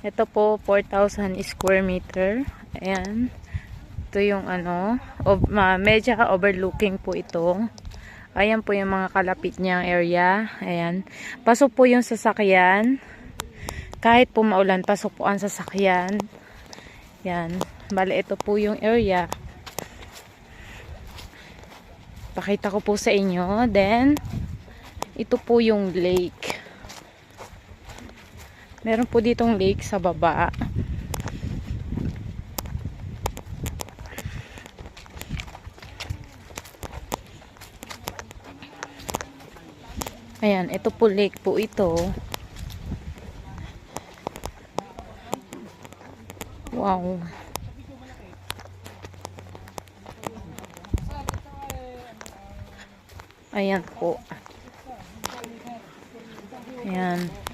Ito po, 4,000 square meter. Ayan. Ito yung ano, medyo overlooking po ito. Ayan po yung mga kalapit niyang area. Ayan. Pasok po yung sasakyan. Kahit po maulan, pasok po ang sasakyan. Yan. Bale, ito po yung area. Pakita ko po sa inyo. Then, ito po yung lake. Meron po ditong lake sa baba. Ayan, ito po lake po ito. Wow. Ayan po. Ayan.